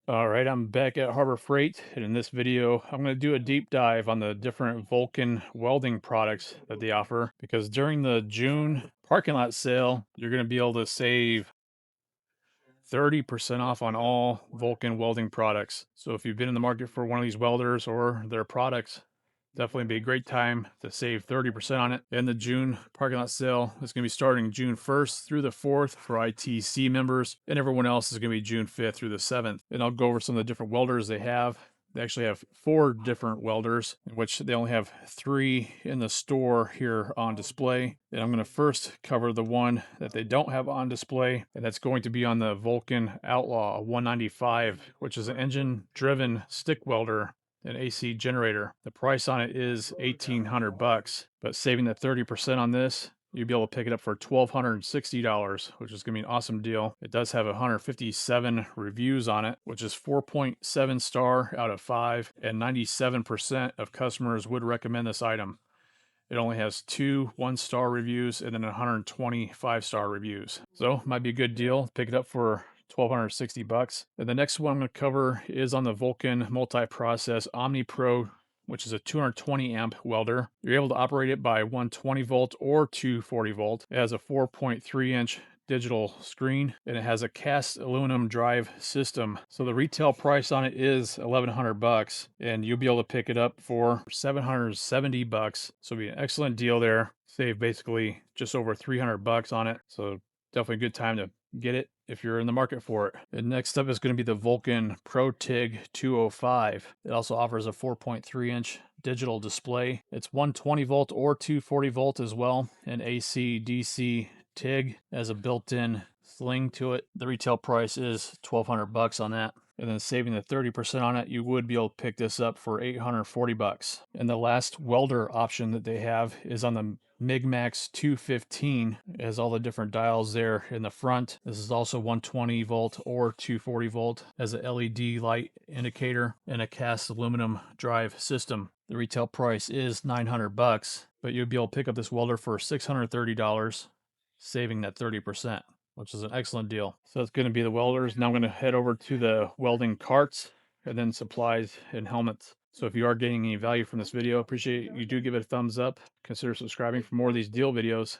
All right, I'm back at Harbor Freight, and in this video, I'm going to do a deep dive on the different Vulcan welding products that they offer because during the June parking lot sale, you're going to be able to save 30% off on all Vulcan welding products. So if you've been in the market for one of these welders or their products, definitely be a great time to save 30% on it. And the June parking lot sale is going to be starting June 1st through the 4th for ITC members, and everyone else is going to be June 5th through the 7th. And I'll go over some of the different welders they have. They actually have 4 different welders, in which they only have 3 in the store here on display. And I'm going to first cover the one that they don't have on display, and that's going to be on the Vulcan Outlaw 195, which is an engine-driven stick welder, an AC generator. The price on it is $1,800, but saving the 30% on this, you'll be able to pick it up for $1,260, which is going to be an awesome deal. It does have 157 reviews on it, which is 4.7 star out of 5, and 97% of customers would recommend this item. It only has 2 1-star reviews and then 120 5-star reviews. So might be a good deal. Pick it up for $1,260. And the next one I'm going to cover is on the Vulcan Multi-Process Omni Pro, which is a 220 amp welder. You're able to operate it by 120 volt or 240 volt. It has a 4.3 inch digital screen, and it has a cast aluminum drive system. So the retail price on it is $1,100, and you'll be able to pick it up for $770. So it'll be an excellent deal there. Save basically just over $300 on it. So definitely a good time to get it if you're in the market for it. And next up is going to be the Vulcan Pro TIG 205. It also offers a 4.3 inch digital display. It's 120 volt or 240 volt as well, and AC DC TIG has a built-in sling to it. The retail price is $1,200 on that. And then saving the 30% on it, you would be able to pick this up for $840. And the last welder option that they have is on the MigMax 215. It has all the different dials there in the front. This is also 120 volt or 240 volt, as a LED light indicator and a cast aluminum drive system. The retail price is $900, but you'll be able to pick up this welder for $630, saving that 30%, which is an excellent deal. So it's going to be the welders. Now I'm going to head over to the welding carts and then supplies and helmets. So if you are getting any value from this video, appreciate you do give it a thumbs up. Consider subscribing for more of these deal videos.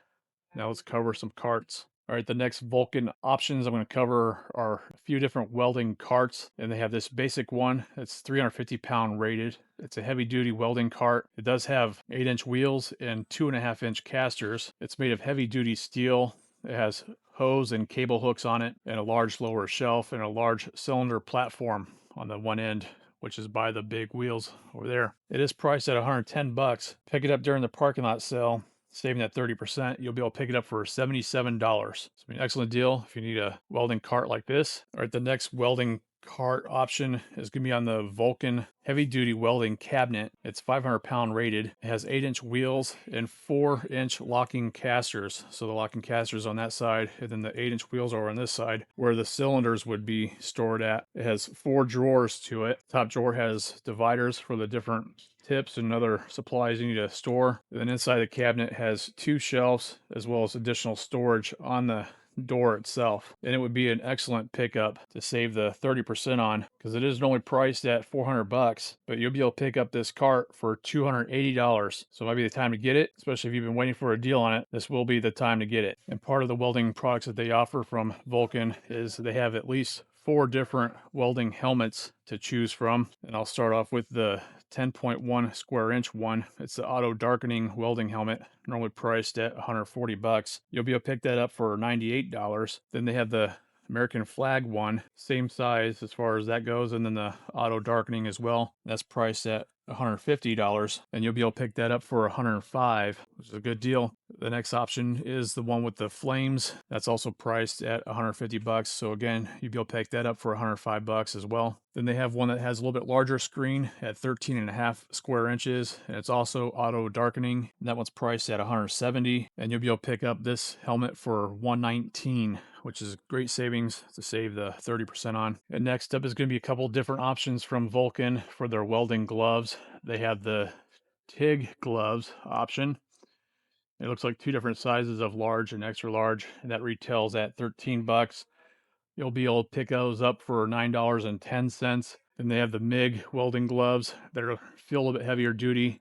Now let's cover some carts. All right, the next Vulcan options I'm going to cover are a few different welding carts, and they have this basic one that's 350-pound rated. It's a heavy-duty welding cart. It does have 8-inch wheels and 2.5-inch casters. It's made of heavy-duty steel. It has hose and cable hooks on it, and a large lower shelf, and a large cylinder platform on the one end, which is by the big wheels over there. It is priced at $110. Pick it up during the parking lot sale. Saving that 30%, you'll be able to pick it up for $77. It's an excellent deal if you need a welding cart like this. All right, the next welding cart option is going to be on the Vulcan heavy duty welding cabinet. It's 500-pound rated. It has 8-inch wheels and 4-inch locking casters. So the locking casters on that side, and then the 8-inch wheels are on this side where the cylinders would be stored at. It has 4 drawers to it. Top drawer has dividers for the different tips and other supplies you need to store. And then inside the cabinet has 2 shelves as well as additional storage on the door itself. And it would be an excellent pickup to save the 30% on, because it is normally priced at $400, but you'll be able to pick up this cart for $280. So it might be the time to get it, especially if you've been waiting for a deal on it. This will be the time to get it. And part of the welding products that they offer from Vulcan is they have at least 4 different welding helmets to choose from. And I'll start off with the 10.1 square inch one. It's the auto darkening welding helmet, normally priced at $140. You'll be able to pick that up for $98. Then they have the American flag one, same size as far as that goes, and then the auto darkening as well. That's priced at $150, and you'll be able to pick that up for $105, which is a good deal. The next option is the one with the flames. That's also priced at $150. So again, you'll be able to pick that up for $105 as well. Then they have one that has a little bit larger screen at 13.5 square inches, and it's also auto darkening. And that one's priced at $170, and you'll be able to pick up this helmet for $119, which is great savings to save the 30% on. And next up is going to be a couple different options from Vulcan for their welding gloves. They have the TIG gloves option. It looks like 2 different sizes of large and extra large, and that retails at $13. You'll be able to pick those up for $9.10. And they have the MIG welding gloves that feel a little bit heavier duty,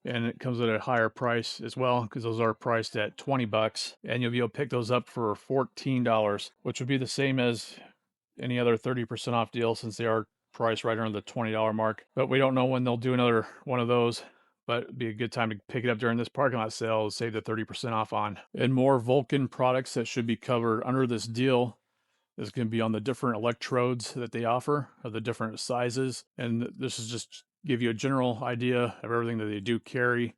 and it comes at a higher price as well because those are priced at 20 bucks, and you'll be able to pick those up for $14, which would be the same as any other 30% off deal since they are priced right around the $20 mark. But we don't know when they'll do another one of those, but it'd be a good time to pick it up during this parking lot sale to save the 30% off on. And more Vulcan products that should be covered under this deal is going to be on the different electrodes that they offer of the different sizes. And this is just give you a general idea of everything that they do carry,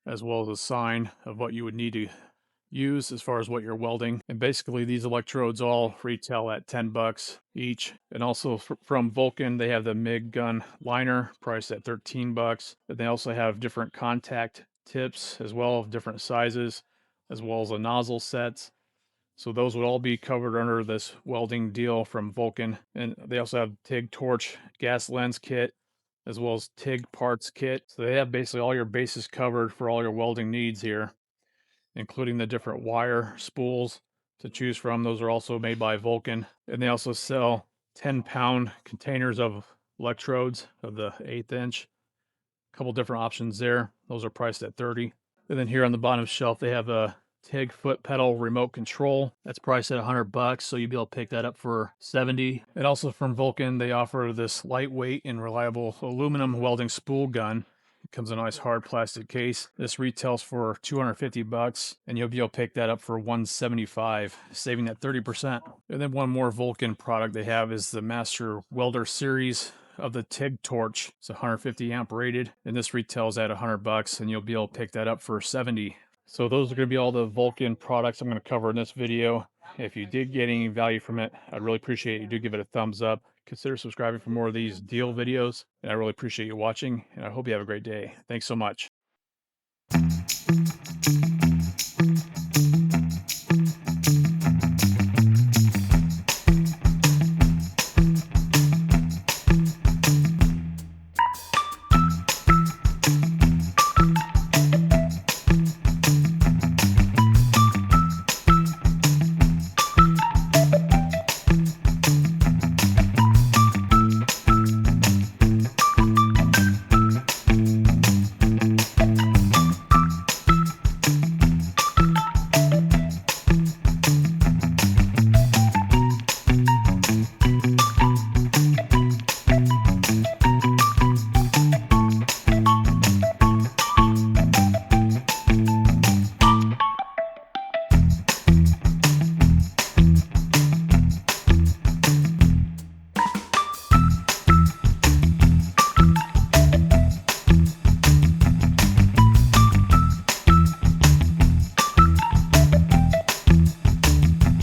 as well as a sign of what you would need to use as far as what you're welding. And basically these electrodes all retail at 10 bucks each. And also from Vulcan, they have the MIG gun liner priced at 13 bucks. And they also have different contact tips as well of different sizes, as well as the nozzle sets. So those would all be covered under this welding deal from Vulcan. And they also have TIG torch gas lens kit, as well as TIG parts kit. So they have basically all your bases covered for all your welding needs here, including the different wire spools to choose from. Those are also made by Vulcan. And they also sell 10-pound containers of electrodes of the 1/8 inch. A couple different options there. Those are priced at 30. And then here on the bottom shelf, they have a TIG foot pedal remote control. That's priced at 100 bucks, so you'll be able to pick that up for 70. And also from Vulcan, they offer this lightweight and reliable aluminum welding spool gun. It comes in a nice hard plastic case. This retails for 250 bucks, and you'll be able to pick that up for 175, saving that 30%. And then one more Vulcan product they have is the Master Welder Series of the TIG torch. It's 150 amp rated, and this retails at 100 bucks, and you'll be able to pick that up for 70. So those are going to be all the Vulcan products I'm going to cover in this video. If you did get any value from it, I'd really appreciate it. You do give it a thumbs up. Consider subscribing for more of these deal videos. And I really appreciate you watching, and I hope you have a great day. Thanks so much.